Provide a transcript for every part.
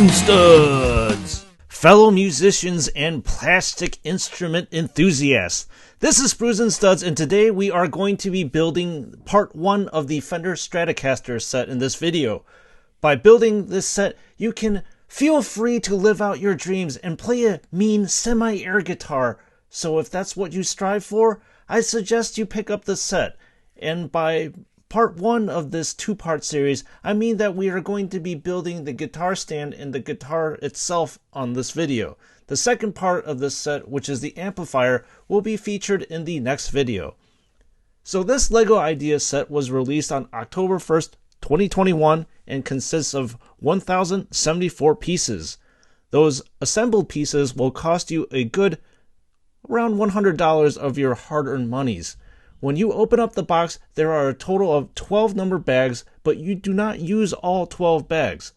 and Studs! Fellow musicians and plastic instrument enthusiasts, this is Sprues and Studs, and today we are going to be building part 1 of the Fender Stratocaster set in this video. By building this set, you can feel free to live out your dreams and play a mean semi-air guitar. So if that's what you strive for, I suggest you pick up this set. And by part 1 of this 2-part series, I mean that we are going to be building the guitar stand and the guitar itself on this video. The second part of this set, which is the amplifier, will be featured in the next video. So this LEGO Idea set was released on October 1st, 2021 and consists of 1,074 pieces. Those assembled pieces will cost you a good around $100 of your hard-earned monies. When you open up the box, there are a total of 12 number bags, but you do not use all 12 bags.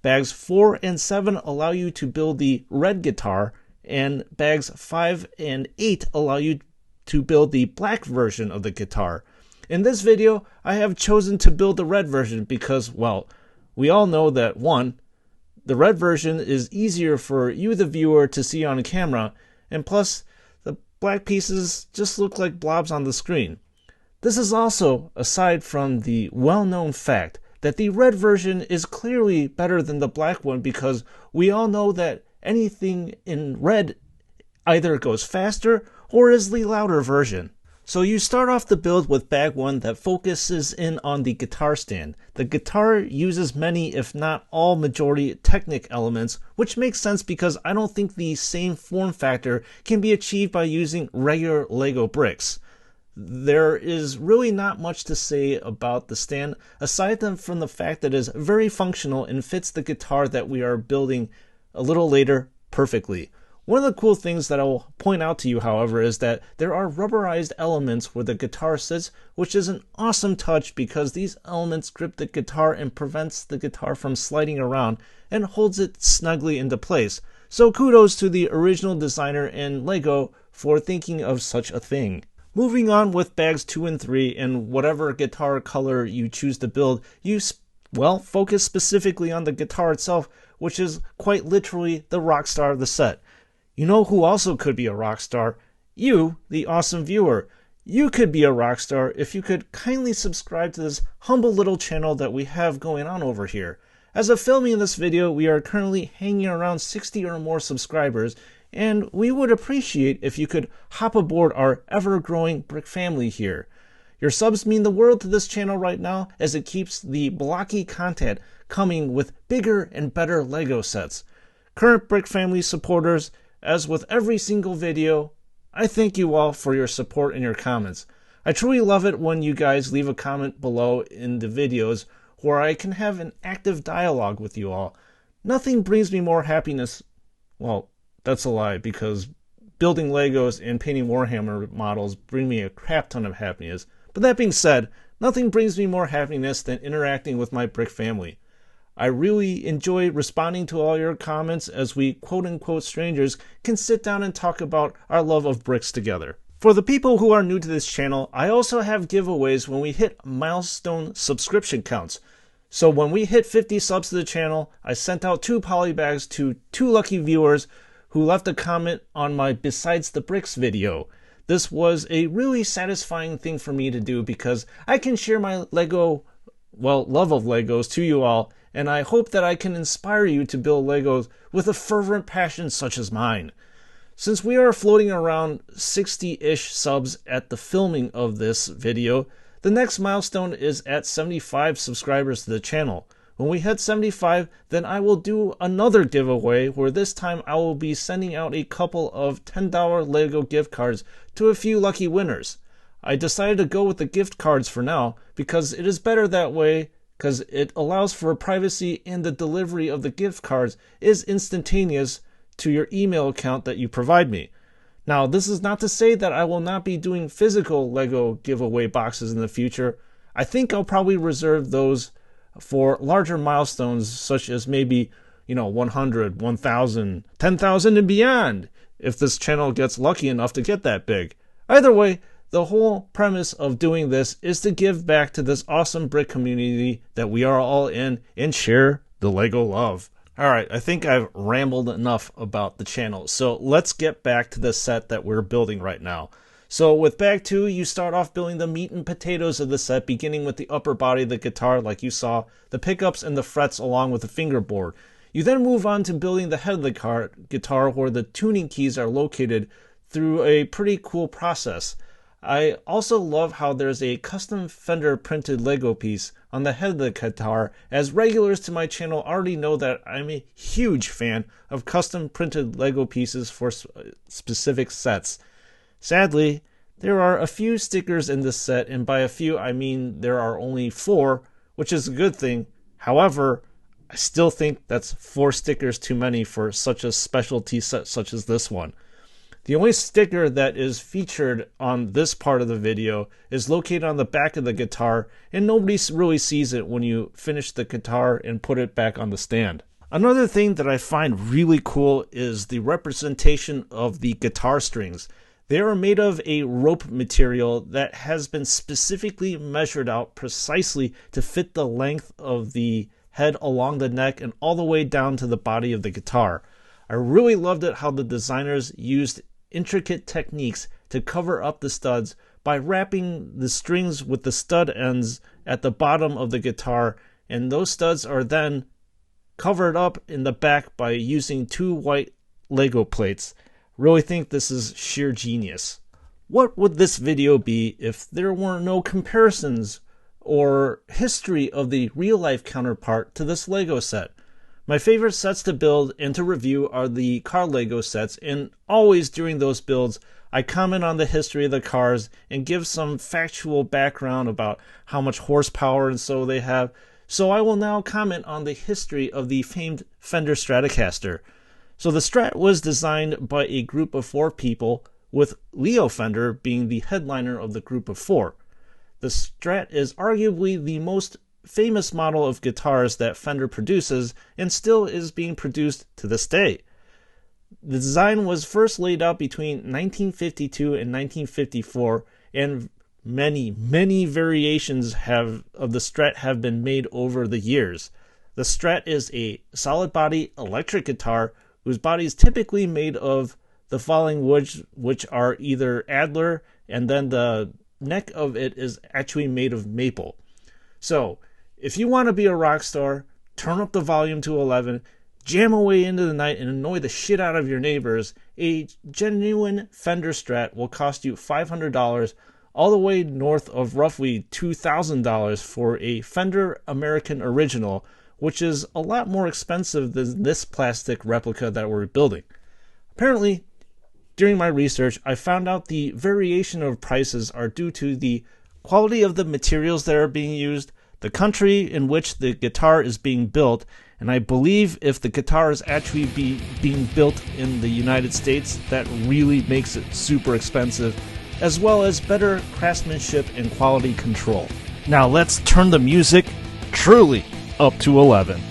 Bags 4 and 7 allow you to build the red guitar, and bags 5 and 8 allow you to build the black version of the guitar. In this video, I have chosen to build the red version because, well, we all know that 1, the red version is easier for you, the viewer, to see on camera, and plus, the black pieces just look like blobs on the screen. This is also aside from the well-known fact that the red version is clearly better than the black one, because we all know that anything in red either goes faster or is the louder version. So you start off the build with bag 1 that focuses in on the guitar stand. The guitar uses many, if not all, majority Technic elements, which makes sense because I don't think the same form factor can be achieved by using regular Lego bricks. There is really not much to say about the stand, aside from the fact that it is very functional and fits the guitar that we are building a little later perfectly. One of the cool things that I will point out to you, however, is that there are rubberized elements where the guitar sits, which is an awesome touch because these elements grip the guitar and prevents the guitar from sliding around and holds it snugly into place. So kudos to the original designer and LEGO for thinking of such a thing. Moving on with bags 2 and 3, and whatever guitar color you choose to build, you focus specifically on the guitar itself, which is quite literally the rock star of the set. You know who also could be a rock star? You, the awesome viewer. You could be a rock star if you could kindly subscribe to this humble little channel that we have going on over here. As of filming this video, we are currently hanging around 60 or more subscribers, and we would appreciate if you could hop aboard our ever-growing brick family here. Your subs mean the world to this channel right now, as it keeps the blocky content coming with bigger and better LEGO sets. Current brick family supporters, as with every single video, I thank you all for your support and your comments. I truly love it when you guys leave a comment below in the videos where I can have an active dialogue with you all. Nothing brings me more happiness. Well, that's a lie, because building Legos and painting Warhammer models bring me a crap ton of happiness. But that being said, nothing brings me more happiness than interacting with my brick family. I really enjoy responding to all your comments as we quote-unquote strangers can sit down and talk about our love of bricks together. For the people who are new to this channel, I also have giveaways when we hit milestone subscription counts. So when we hit 50 subs to the channel, I sent out 2 polybags to 2 lucky viewers who left a comment on my Besides the Bricks video. This was a really satisfying thing for me to do because I can share my love of Legos to you all, and I hope that I can inspire you to build Legos with a fervent passion such as mine. Since we are floating around 60-ish subs at the filming of this video, the next milestone is at 75 subscribers to the channel. When we hit 75, then I will do another giveaway where this time I will be sending out a couple of $10 Lego gift cards to a few lucky winners. I decided to go with the gift cards for now because it is better that way, because it allows for privacy and the delivery of the gift cards is instantaneous to your email account that you provide me. Now, this is not to say that I will not be doing physical Lego giveaway boxes in the future. I think I'll probably reserve those for larger milestones, such as maybe, 100, 1,000, 10,000 and beyond, if this channel gets lucky enough to get that big. Either way, the whole premise of doing this is to give back to this awesome brick community that we are all in and share the Lego love. Alright, I think I've rambled enough about the channel, so let's get back to the set that we're building right now. So with Bag 2, you start off building the meat and potatoes of the set, beginning with the upper body of the guitar like you saw, the pickups and the frets along with the fingerboard. You then move on to building the head of the guitar where the tuning keys are located through a pretty cool process. I also love how there's a custom Fender printed Lego piece on the head of the guitar, as regulars to my channel already know that I'm a huge fan of custom printed Lego pieces for specific sets. Sadly, there are a few stickers in this set, and by a few I mean there are only 4, which is a good thing. However, I still think that's 4 stickers too many for such a specialty set such as this one. The only sticker that is featured on this part of the video is located on the back of the guitar, and nobody really sees it when you finish the guitar and put it back on the stand. Another thing that I find really cool is the representation of the guitar strings. They are made of a rope material that has been specifically measured out precisely to fit the length of the head along the neck and all the way down to the body of the guitar. I really loved it how the designers used intricate techniques to cover up the studs by wrapping the strings with the stud ends at the bottom of the guitar, and those studs are then covered up in the back by using 2 white Lego plates. Really think this is sheer genius. What would this video be if there were no comparisons or history of the real-life counterpart to this Lego set? My favorite sets to build and to review are the car Lego sets, and always during those builds I comment on the history of the cars and give some factual background about how much horsepower and so they have. So I will now comment on the history of the famed Fender Stratocaster. So the Strat was designed by a group of 4 people, with Leo Fender being the headliner of the group of 4. The Strat is arguably the most famous model of guitars that Fender produces and still is being produced to this day. The design was first laid out between 1952 and 1954, and many variations of the Strat have been made over the years. The Strat is a solid body electric guitar whose body is typically made of the following woods, which are either Adler, and then the neck of it is actually made of maple. So, if you want to be a rock star, turn up the volume to 11, jam away into the night and annoy the shit out of your neighbors, a genuine Fender Strat will cost you $500, all the way north of roughly $2,000 for a Fender American Original, which is a lot more expensive than this plastic replica that we're building. Apparently, during my research, I found out the variation of prices are due to the quality of the materials that are being used, the country in which the guitar is being built, and I believe if the guitar is actually being built in the United States, that really makes it super expensive, as well as better craftsmanship and quality control. Now let's turn the music truly up to 11.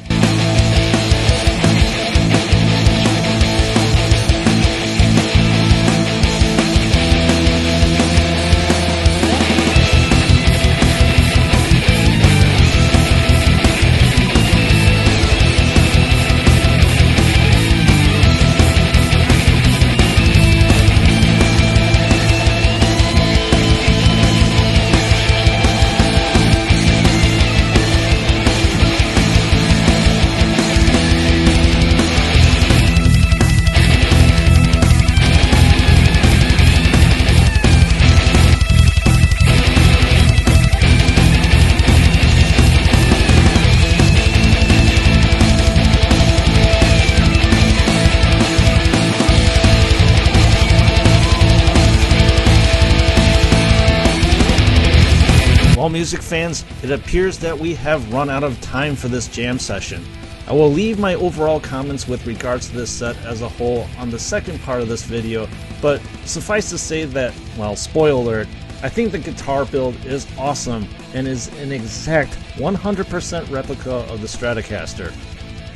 Well, music fans, it appears that we have run out of time for this jam session. I will leave my overall comments with regards to this set as a whole on the second part of this video, but suffice to say that, well, spoiler alert, I think the guitar build is awesome and is an exact 100% replica of the Stratocaster.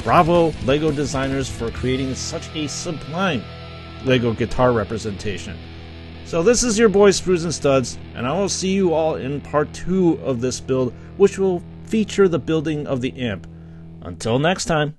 Bravo, LEGO designers, for creating such a sublime LEGO guitar representation. So this is your boy Sprues and Studs, and I will see you all in part 2 of this build, which will feature the building of the amp. Until next time.